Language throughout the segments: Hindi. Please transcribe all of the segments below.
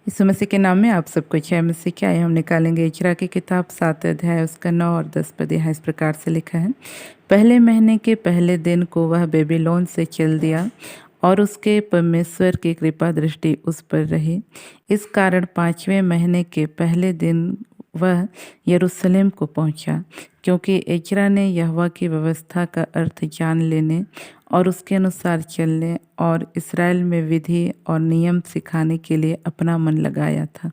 यीशु मसीह के नाम में आप सबको जय मसीह की। आइए हम निकालेंगे इजरा की किताब 7 अध्याय उसका 9 और 10 पद। यहाँ इस प्रकार से लिखा है। पहले महीने के पहले दिन को वह बेबीलोन से चल दिया और उसके परमेश्वर की कृपा दृष्टि उस पर रही। इस कारण 5वें महीने के पहले दिन वह यरूशलेम को पहुंचा, क्योंकि इजरा ने यहोवा की व्यवस्था का अर्थ जान लेने और उसके अनुसार चलने और इस्राएल में विधि और नियम सिखाने के लिए अपना मन लगाया था।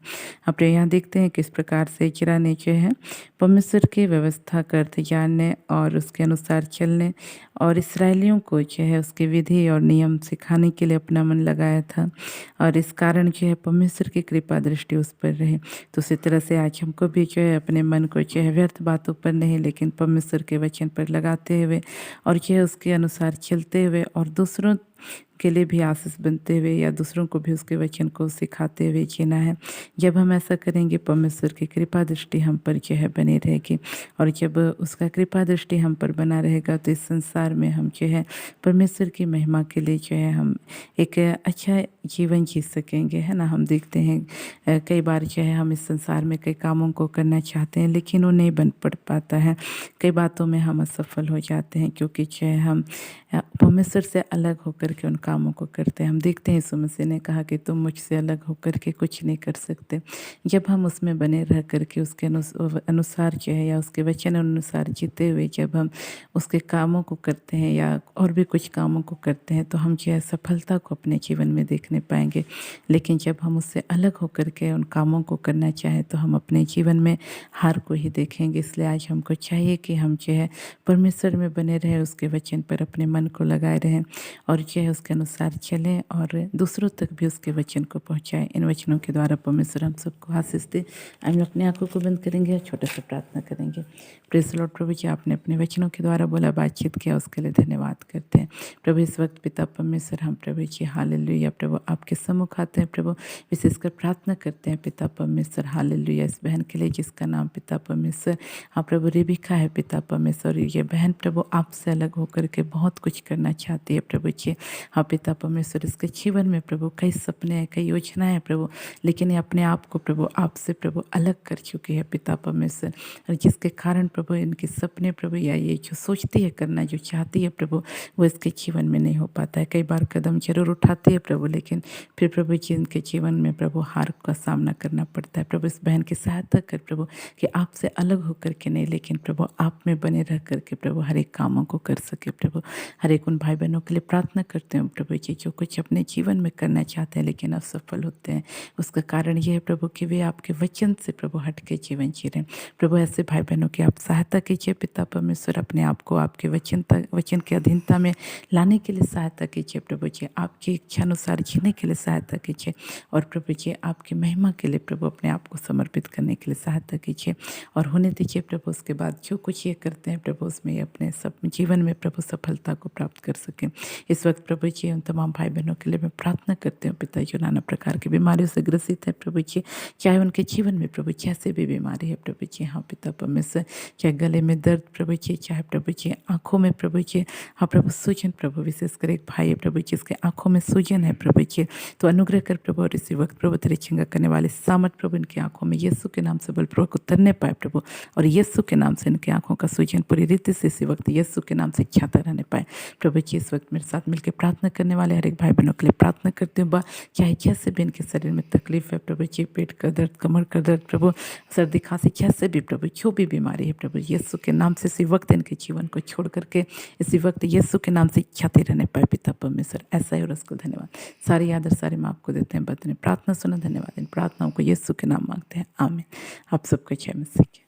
आप यहाँ देखते हैं किस प्रकार से इजरा ने जो है परमेश्वर की व्यवस्था का अर्थ जानने और उसके अनुसार चलने और इसराइलियों को जो है उसके विधि और नियम सिखाने के लिए अपना मन लगाया था, और इस कारण जो है परमेश्वर की कृपा दृष्टि उस पर रहे। तो उसी तरह से आज हमको भी जो है अपने मन को जो है व्यर्थ बातों पर नहीं लेकिन परमेश्वर के वचन पर लगाते हुए और जो है उसके अनुसार चलते हुए और दूसरों के लिए भी आशीष बनते हुए या दूसरों को भी उसके वचन को सिखाते हुए जीना है। जब हम ऐसा करेंगे परमेश्वर की कृपा दृष्टि हम पर जो है बनी रहेगी, और जब उसका कृपा दृष्टि हम पर बना रहेगा तो इस संसार में हम जो है परमेश्वर की महिमा के लिए जो है हम एक अच्छा जीवन जी सकेंगे, है ना। हम देखते हैं कई बार जो है हम इस संसार में कई कामों को करना चाहते हैं लेकिन वो नहीं बन पड़ पाता है। कई बातों में हम असफल हो जाते हैं क्योंकि जो है हम परमेश्वर से अलग होकर के उन कामों को करते हैं। हम देखते हैं यीशु मसीह ने कहा कि तुम मुझसे अलग होकर के कुछ नहीं कर सकते। जब हम उसमें बने रह करके उसके अनुसार जो है या उसके वचन अनुसार जीते हुए जब हम उसके कामों को करते हैं या और भी कुछ कामों को करते हैं तो हम जो है सफलता को अपने जीवन में देखने पाएंगे। लेकिन जब हम उससे अलग होकर के उन कामों को करना चाहें तो हम अपने जीवन में हार को ही देखेंगे। इसलिए आज हमको चाहिए कि हम जो है परमेश्वर में बने रहें, उसके वचन पर अपने मन को लगाए रहें और जो है उसके अनुसार चलें और दूसरों तक भी उसके वचन को पहुंचाएं। इन वचनों के द्वारा परमेश्वर हम सबको आशीष दे। हम अपनी आंखों को बंद करेंगे और छोटा सा प्रार्थना करेंगे। Praise the lord. प्रभु जी, आपने अपने वचनों के द्वारा बोला, बातचीत किया, उसके लिए धन्यवाद करते हैं। प्रभु इस वक्त पिता परमेश्वर हम प्रभु जी हालेलुया प्रभु आपके सम्मुख आते हैं। प्रभु विशेषकर प्रार्थना करते हैं पिता परमेश्वर हालेलुया इस बहन के लिए जिसका नाम पिता परमेश्वर हाँ प्रभु रेबिका है। पिता परमेश्वर ये बहन प्रभु आपसे अलग होकर के बहुत कुछ करना चाहती है प्रभु जी। हाँ पिता परमेश्वर इसके जीवन में प्रभु कई सपने हैं, कई योजनाएं हैं प्रभु, लेकिन ये अपने आप को प्रभु आपसे प्रभु अलग कर चुकी है पिता परमेश्वर, और जिसके कारण प्रभु इनके सपने प्रभु या ये जो सोचती है करना जो चाहती है प्रभु वो इसके जीवन में नहीं हो पाता है। कई बार कदम जरूर उठाती है प्रभु लेकिन फिर प्रभु जी इनके जीवन में प्रभु हार का सामना करना पड़ता है। प्रभु इस बहन की सहायता कर प्रभु कि आपसे अलग होकर के नहीं लेकिन प्रभु आप में बने रह करके प्रभु हर एक कामों को कर सके। प्रभु हर एक उन भाई बहनों के लिए प्रार्थना करते हैं प्रभु जी जो कुछ अपने जीवन में करना चाहते हैं लेकिन असफल होते हैं। उसका कारण ये है प्रभु कि वे आपके वचन से प्रभु हट के जीवन जी रहे हैं। प्रभु ऐसे भाई बहनों की आप सहायता कीजिए पिता परमेश्वर, अपने आप को आपके वचन की अधीनता में लाने के लिए सहायता कीजिए प्रभु जी, आपकी इच्छा अनुसार जीने के लिए सहायता कीजिए और प्रभु जी आपकी महिमा के लिए प्रभु अपने आप को समर्पित करने के लिए सहायता कीजिए और होने दीजिए प्रभु। उसके बाद जो कुछ ये करते हैं प्रभु उसमें ये अपने सब जीवन में प्रभु सफलता को प्राप्त कर सकें। इस वक्त प्रभु जी उन तमाम भाई बहनों के लिए मैं प्रार्थना करती हूँ पिता जो नाना प्रकार की बीमारियों से ग्रसित है प्रभु जी, चाहे उनके जीवन में प्रभु जैसे भी बीमारी है प्रभु जी। हाँ पिता परमेश्वर, चाहे गले में दर्द प्रभु जी, चाहे प्रभु जी आँखों में प्रभु जी हाँ प्रभु सूजन प्रभु, विशेषकर एक भाई है प्रभु जी इसके आँखों में सूजन है प्रभु जी, तो अनुग्रह कर प्रभु और इसी वक्त प्रभु तेरे चंगा करने वाले सामर्थ प्रभु इनकी आँखों में यीशु के नाम से बलपूर्वक उतरने पाए प्रभु, और यीशु के नाम से इनकी आँखों का सूजन पूरी रीति से इसी वक्त यीशु के नाम से छाता रहने पाए प्रभु जी। इस वक्त मेरे साथ मिलकर प्रार्थना करने वाले हर एक भाई बहनों के लिए प्रार्थना करते हुए चाहे जैसे भी इनके शरीर में तकलीफ है प्रभु जी, पेट का दर्द, कमर का दर्द प्रभु, सर्दी खांसी, जैसे भी प्रभु जो भी बीमारी है प्रभु यीशु के नाम से इसी वक्त इनके जीवन को छोड़ करके इसी वक्त यीशु के नाम से छाते रहने पाए पिता परमेश्वर। ऐसा ही और उसको धन्यवाद, सारी आदर सारे माँ आपको देते हैं। बद ने प्रार्थना सुना, धन्यवाद। इन प्रार्थनाओं को यीशु के नाम मांगते हैं, आमीन। आप सबको जय मसीह की।